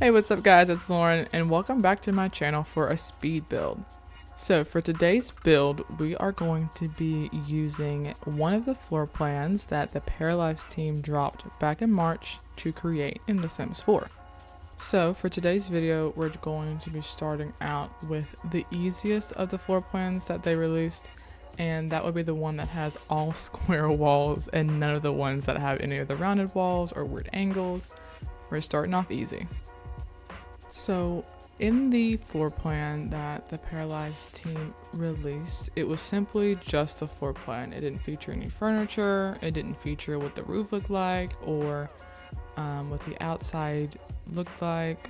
Hey, what's up guys, it's Lauren and welcome back to my channel for a speed build. So for today's build, we are going to be using one of the floor plans that the Paralives team dropped back in March to create in The Sims 4. So for today's video, we're going to be starting out with the easiest of the floor plans that they released, and that would be the one that has all square walls and none of the ones that have any of the rounded walls or weird angles. We're starting off easy. So in the floor plan that the Paralives team released, it was simply just a floor plan. It didn't feature any furniture, it didn't feature what the roof looked like or what the outside looked like.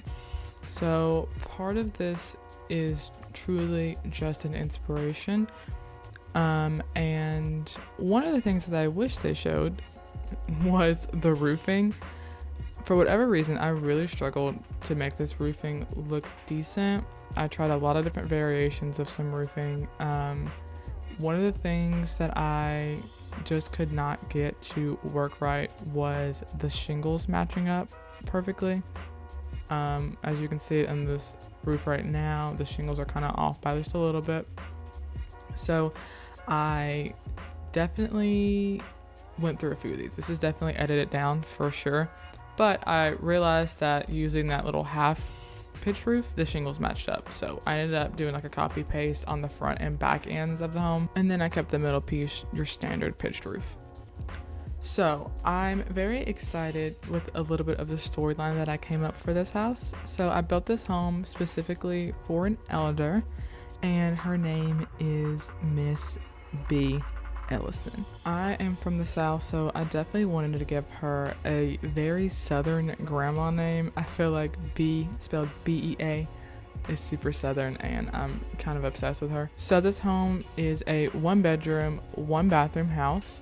So part of this is truly just an inspiration. And one of the things that I wish they showed was the roofing. For whatever reason, I really struggled to make this roofing look decent. I tried a lot of different variations of some roofing. One of the things that I just could not get to work right was the shingles matching up perfectly. As you can see on this roof right now, the shingles are kind of off by just a little bit. So I definitely went through a few of these. This is definitely edited down for sure. But I realized that using that little half pitched roof, the shingles matched up. So I ended up doing like a copy paste on the front and back ends of the home. And then I kept the middle piece your standard pitched roof. So I'm very excited with a little bit of the storyline that I came up for this house. So I built this home specifically for an elder, and her name is Miss Bea Ellison. I am from the South, so I definitely wanted to give her a very Southern grandma name. I feel like Bea, spelled B-E-A, is super Southern, and I'm kind of obsessed with her. So this home is a 1-bedroom, 1-bathroom house.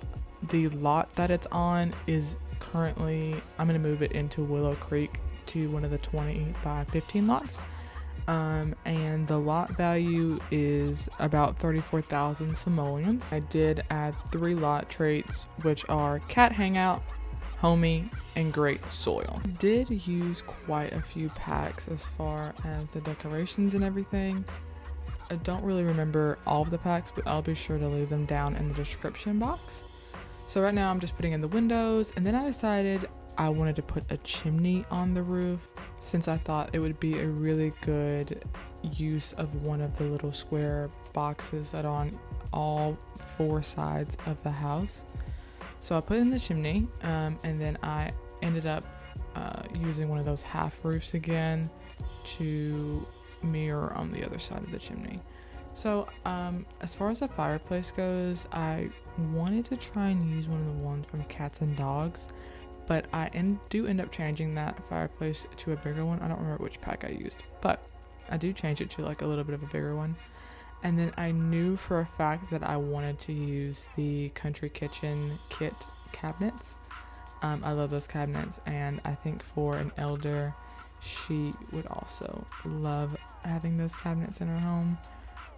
The lot that it's on is currently, I'm going to move it into Willow Creek to one of the 20 by 15 lots. And the lot value is about 34,000 simoleons. I did add 3 lot traits, which are cat hangout, homey, and great soil. I did use quite a few packs as far as the decorations and everything. I don't really remember all of the packs, but I'll be sure to leave them down in the description box. So right now I'm just putting in the windows, and then I decided I wanted to put a chimney on the roof since I thought it would be a really good use of one of the little square boxes that are on all 4 sides of the house. So I put in the chimney, and then I ended up using one of those half roofs again to mirror on the other side of the chimney. So as far as the fireplace goes, I wanted to try and use one of the ones from Cats and Dogs, but I do end up changing that fireplace to a bigger one. I don't remember which pack I used, but I do change it to like a little bit of a bigger one. And then I knew for a fact that I wanted to use the Country Kitchen kit cabinets. I love those cabinets, and I think for an elder, she would also love having those cabinets in her home.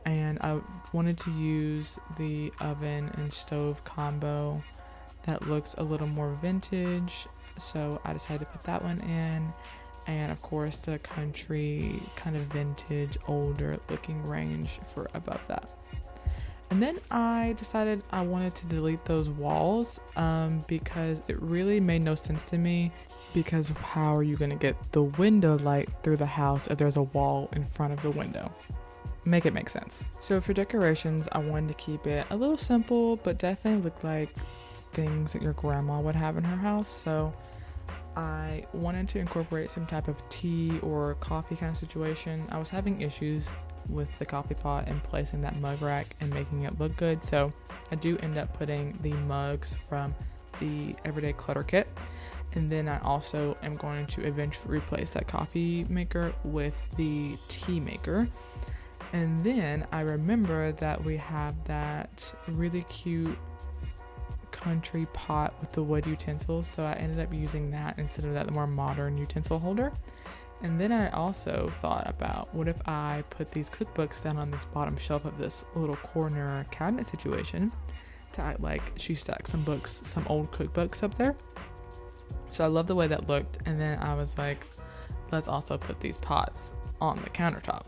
And I wanted to use the oven and stove combo that looks a little more vintage, so I decided to put that one in, and of course the country kind of vintage older looking range for above that. And then I decided I wanted to delete those walls because it really made no sense to me, because how are you going to get the window light through the house if there's a wall in front of the window? Make it make sense. So for decorations, I wanted to keep it a little simple, but definitely look like things that your grandma would have in her house. So I wanted to incorporate some type of tea or coffee kind of situation. I was having issues with the coffee pot and placing that mug rack and making it look good, so I do end up putting the mugs from the Everyday Clutter kit. And then I also am going to eventually replace that coffee maker with the tea maker. And then I remember that we have that really cute country pot with the wood utensils, so I ended up using that instead of that more modern utensil holder. And then I also thought about, what if I put these cookbooks down on this bottom shelf of this little corner cabinet situation to act like she stacked some books, some old cookbooks up there. So I love the way that looked, and then I was like, let's also put these pots on the countertop.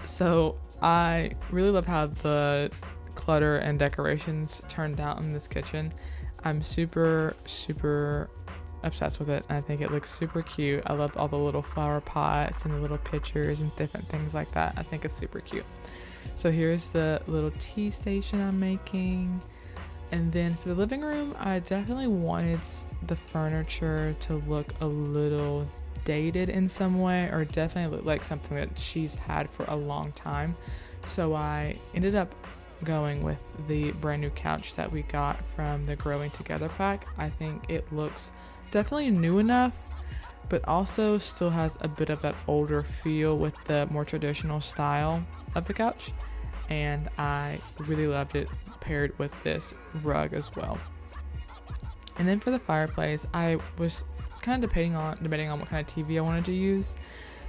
So I really love how the clutter and decorations turned out in this kitchen. I'm super obsessed with it. I think it looks super cute. I love all the little flower pots and the little pictures and different things like that. I think it's super cute. So here's the little tea station I'm making. And then for the living room, I definitely wanted the furniture to look a little dated in some way, or definitely look like something that she's had for a long time. So I ended up going with the brand new couch that we got from the Growing Together pack. I think it looks definitely new enough, but also still has a bit of that older feel with the more traditional style of the couch. And I really loved it paired with this rug as well. And then for the fireplace, I was kind of debating on what kind of TV I wanted to use.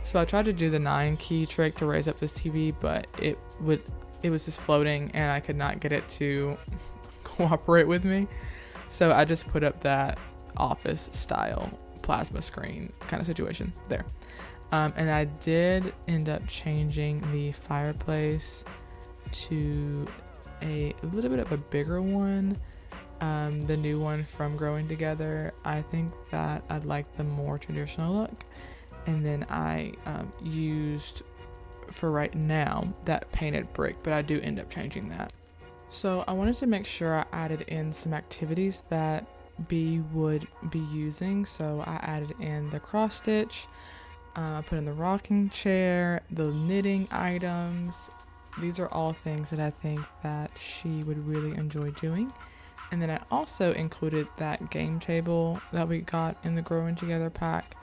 So I tried to do the 9-key trick to raise up this TV, but it was just floating and I could not get it to cooperate with me. So I just put up that office style plasma screen kind of situation there. And I did end up changing the fireplace to a little bit of a bigger one. The new one from Growing Together. I think that I'd like the more traditional look. And then I used, for right now, that painted brick, but I do end up changing that. So I wanted to make sure I added in some activities that Bea would be using. So I added in the cross stitch, I put in the rocking chair, the knitting items. These are all things that I think that she would really enjoy doing. And then I also included that game table that we got in the Growing Together pack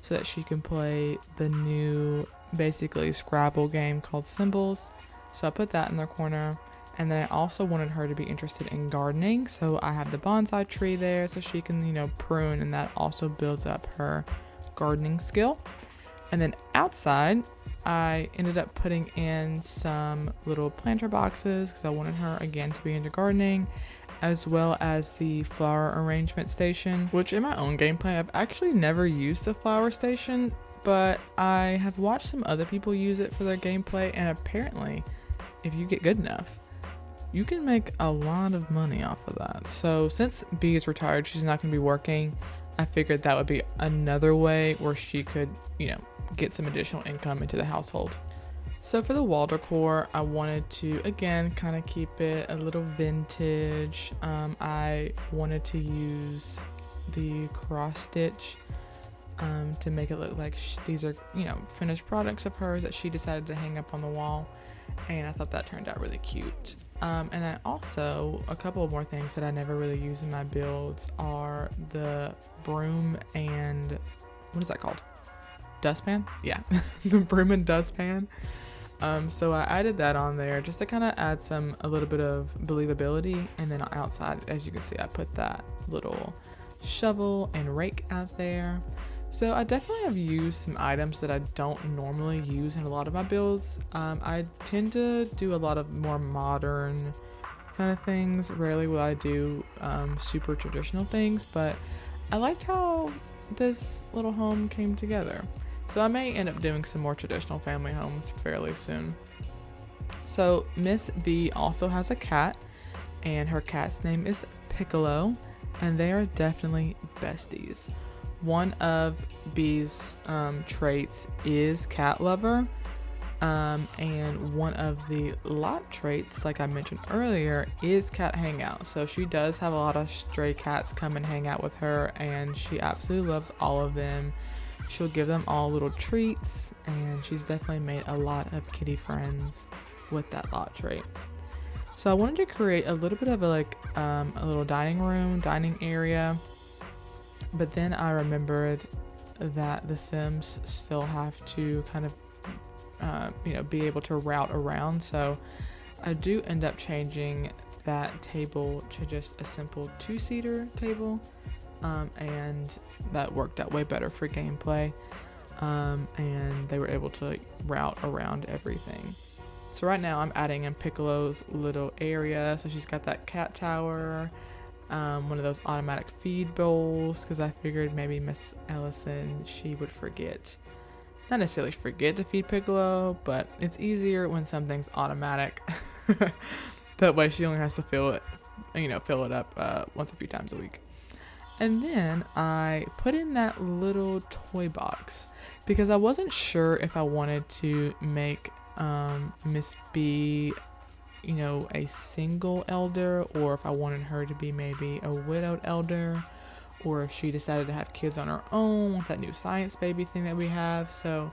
so that she can play the new, basically, Scrabble game called Symbols. So I put that in the corner. And then I also wanted her to be interested in gardening. So I have the bonsai tree there so she can, prune, and that also builds up her gardening skill. And then outside, I ended up putting in some little planter boxes because I wanted her, again, to be into gardening, as well as the flower arrangement station, which in my own gameplay, I've actually never used the flower station, but I have watched some other people use it for their gameplay, and apparently, if you get good enough, you can make a lot of money off of that. So since Bea is retired, she's not going to be working, I figured that would be another way where she could, get some additional income into the household. So for the wall decor, I wanted to, again, kind of keep it a little vintage. I wanted to use the cross stitch to make it look like these are, finished products of hers that she decided to hang up on the wall. And I thought that turned out really cute. And I also, a couple of more things that I never really use in my builds are the broom and, what is that called? Dustpan? Yeah, the broom and dustpan. So I added that on there just to kind of add a little bit of believability. And then outside, as you can see, I put that little shovel and rake out there. So I definitely have used some items that I don't normally use in a lot of my builds. I tend to do a lot of more modern kind of things. Rarely will I do super traditional things, but I liked how this little home came together. So I may end up doing some more traditional family homes fairly soon. So Miss Bea also has a cat, and her cat's name is Piccolo, and they are definitely besties. One of Bea's traits is cat lover, and one of the lot traits, like I mentioned earlier, is cat hangout. So she does have a lot of stray cats come and hang out with her, and she absolutely loves all of them. She'll give them all little treats, and she's definitely made a lot of kitty friends with that lot trait. So I wanted to create a little bit of a little dining area, but then I remembered that the Sims still have to kind of be able to route around. So I do end up changing that table to just a simple 2-seater table. And that worked out way better for gameplay, and they were able to route around everything. So right now I'm adding in Piccolo's little area. So she's got that cat tower, one of those automatic feed bowls, because I figured maybe Miss Ellison, she would forget not necessarily forget to feed Piccolo, but it's easier when something's automatic. That way she only has to fill it up once a few times a week. And then I put in that little toy box because I wasn't sure if I wanted to make Miss B, a single elder, or if I wanted her to be maybe a widowed elder, or if she decided to have kids on her own with that new science baby thing that we have. So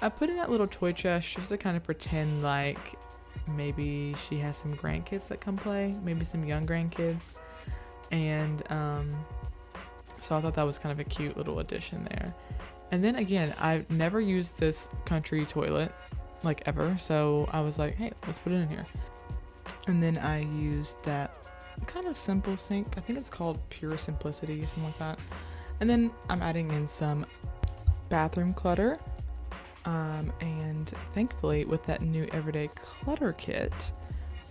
I put in that little toy chest just to kind of pretend like maybe she has some grandkids that come play, maybe some young grandkids. And so I thought that was kind of a cute little addition there. And then again, I've never used this country toilet like ever, so I was like, hey, let's put it in here. And then I used that kind of simple sink. I think it's called Pure Simplicity or something like that. And then I'm adding in some bathroom clutter. And thankfully with that new everyday clutter kit,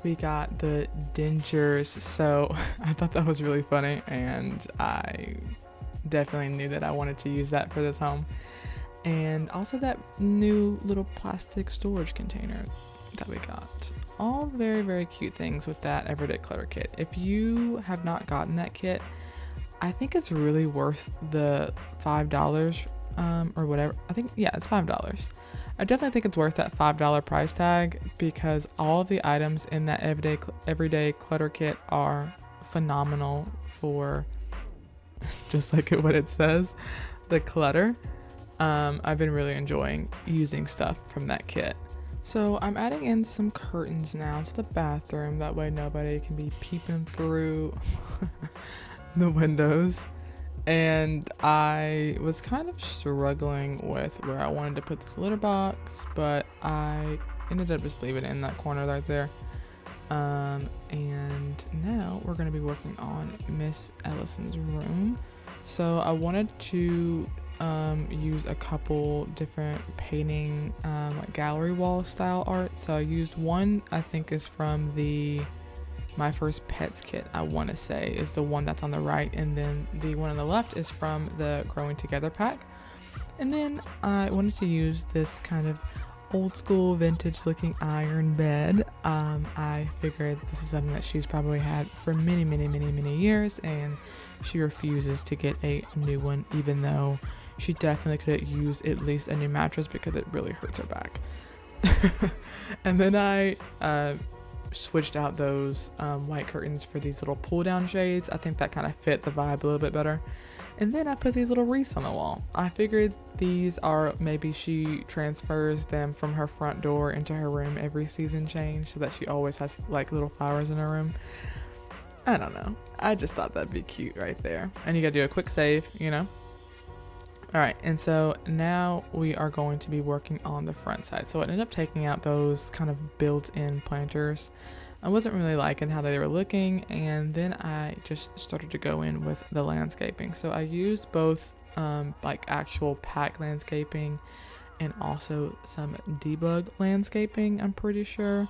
we got the dingers. So I thought that was really funny, and I definitely knew that I wanted to use that for this home. And also that new little plastic storage container that we got. All very, very cute things with that everyday clutter kit. If you have not gotten that kit, I think it's really worth the $5 or whatever. It's $5. I definitely think it's worth that $5 price tag because all of the items in that everyday clutter kit are phenomenal for just like what it says, the clutter. I've been really enjoying using stuff from that kit. So I'm adding in some curtains now to the bathroom. That way nobody can be peeping through the windows. And I was kind of struggling with where I wanted to put this litter box, but I ended up just leaving it in that corner right there. And now we're going to be working on Miss Ellison's room. So I wanted to use a couple different painting like gallery wall style art. So I used one, I think is from the My First Pets kit, I want to say is the one that's on the right, and then the one on the left is from the Growing Together pack. And then I wanted to use this kind of old school vintage looking iron bed. I figured this is something that she's probably had for many years, and she refuses to get a new one, even though she definitely could use at least a new mattress because it really hurts her back. And then I switched out those white curtains for these little pull down shades. I think that kind of fit the vibe a little bit better. And then I put these little wreaths on the wall. I figured these are, maybe she transfers them from her front door into her room every season change so that she always has like little flowers in her room. I don't know. I just thought that'd be cute right there. And you gotta do a quick save, Alright, and so now we are going to be working on the front side. So I ended up taking out those kind of built-in planters. I wasn't really liking how they were looking, and then I just started to go in with the landscaping. So I used both like actual pack landscaping and also some debug landscaping, I'm pretty sure.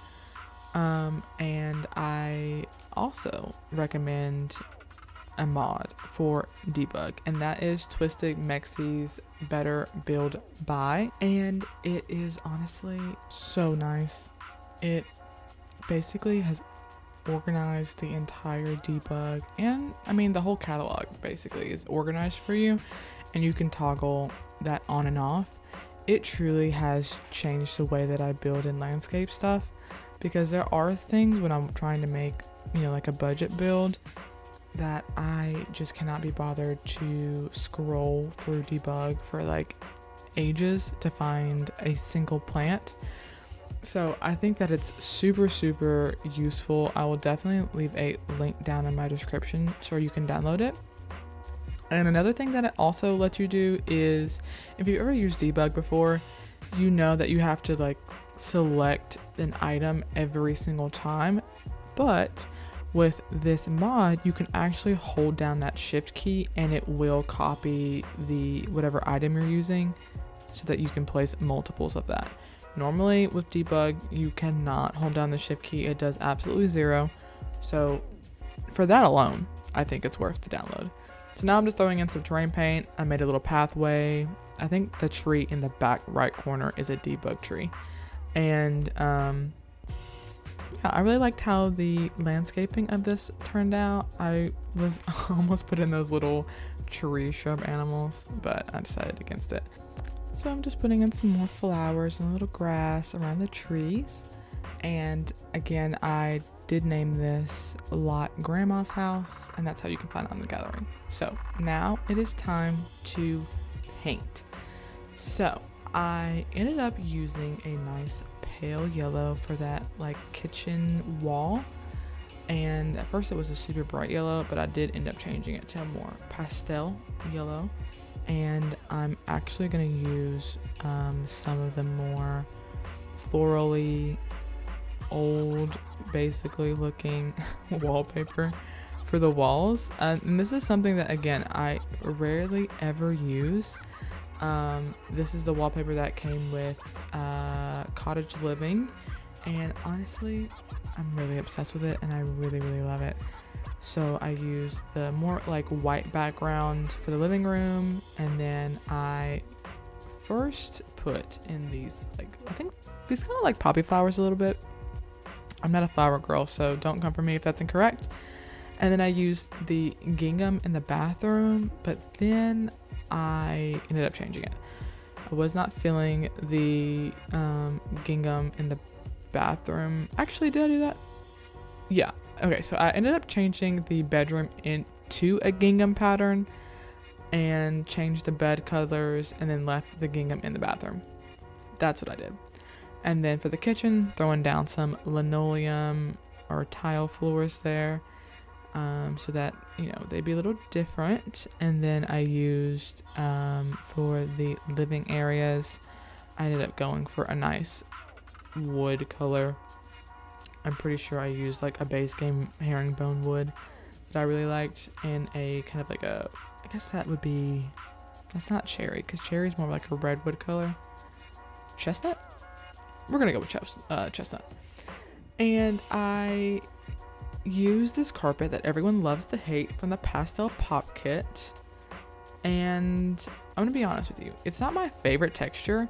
And I also recommend a mod for debug, and that is Twisted Mexie's Better Build By, and it is honestly so nice. It basically has organized the entire debug, and the whole catalog basically is organized for you, and you can toggle that on and off. It truly has changed the way that I build and landscape stuff, because there are things when I'm trying to make like a budget build that I just cannot be bothered to scroll through debug for like ages to find a single plant. So I think that it's super useful. I will definitely leave a link down in my description so you can download it. And another thing that it also lets you do is, if you've ever used debug before, you know that you have to like select an item every single time, but with this mod, you can actually hold down that shift key and it will copy the whatever item you're using so that you can place multiples of that. Normally with debug, you cannot hold down the shift key. It does absolutely zero. So for that alone, I think it's worth to download. So now I'm just throwing in some terrain paint. I made a little pathway I think the tree in the back right corner is a debug tree. And yeah, I really liked how the landscaping of this turned out. I was almost put in those little tree shrub animals, but I decided against it. So I'm just putting in some more flowers and a little grass around the trees. And again, I did name this lot Grandma's House, and that's how you can find it on the gallery. So now it is time to paint. So I ended up using a nice pale yellow for that like kitchen wall. And at first it was a super bright yellow, but I did end up changing it to a more pastel yellow. And I'm actually going to use some of the more florally old basically looking wallpaper for the walls. And this is something that, again, I rarely ever use. This is the wallpaper that came with Cottage Living, and honestly I'm really obsessed with it and I really love it. So I used the more like white background for the living room, and then I first put in these, like, I think these kind of like poppy flowers a little bit. I'm not a flower girl, so don't come for me if that's incorrect. And then I used the gingham in the bathroom, but then I ended up changing it. I was not feeling the gingham in the bathroom. Actually, did I do that? Yeah. Okay, so I ended up changing the bedroom into a gingham pattern and changed the bed colors and then left the gingham in the bathroom. That's what I did. And then for the kitchen, throwing down some linoleum or tile floors there, so that, you know, they'd be a little different. And then I used, for the living areas, I ended up going for a nice wood color. I'm pretty sure I used like a base game herringbone wood that I really liked, and a kind of like a, I guess that would be, that's not cherry, because cherry is more like a redwood color. Chestnut? We're gonna go with chestnut. And I used this carpet that everyone loves to hate from the Pastel Pop Kit, and I'm gonna be honest with you, it's not my favorite texture,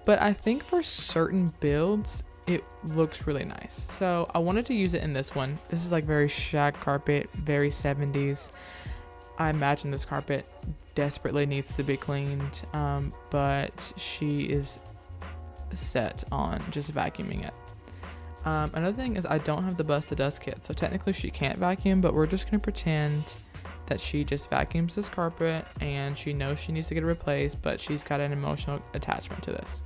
but I think for certain builds it looks really nice. So I wanted to use it in this one. This is like very shag carpet, very 70s. I imagine this carpet desperately needs to be cleaned, but she is set on just vacuuming it. Another thing is I don't have the Bust the Dust kit, so technically she can't vacuum, but we're just going to pretend that she just vacuums this carpet and she knows she needs to get it replaced, but she's got an emotional attachment to this.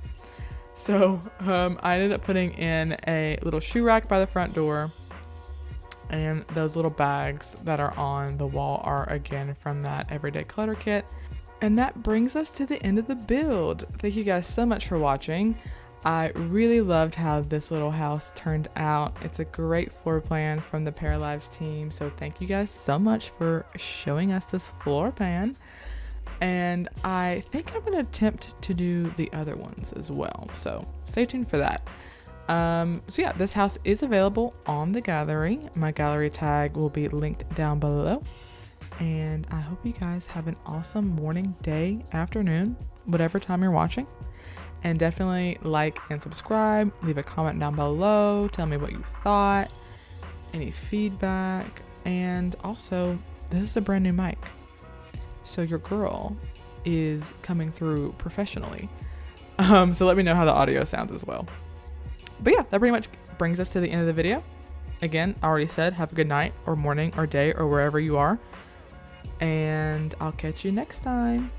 So I ended up putting in a little shoe rack by the front door, and those little bags that are on the wall are again from that Everyday Clutter kit. And that brings us to the end of the build. Thank you guys so much for watching. I really loved how this little house turned out. It's a great floor plan from the Paralives team, so thank you guys so much for showing us this floor plan. And I think I'm going to attempt to do the other ones as well, so stay tuned for that. So yeah, this house is available on the gallery. My gallery tag will be linked down below. And I hope you guys have an awesome morning, day, afternoon, whatever time you're watching. And definitely like and subscribe. Leave a comment down below. Tell me what you thought, any feedback. And also, this is a brand new mic, so your girl is coming through professionally. So let me know how the audio sounds as well. But yeah, that pretty much brings us to the end of the video. Again, I already said, have a good night or morning or day or wherever you are. And I'll catch you next time.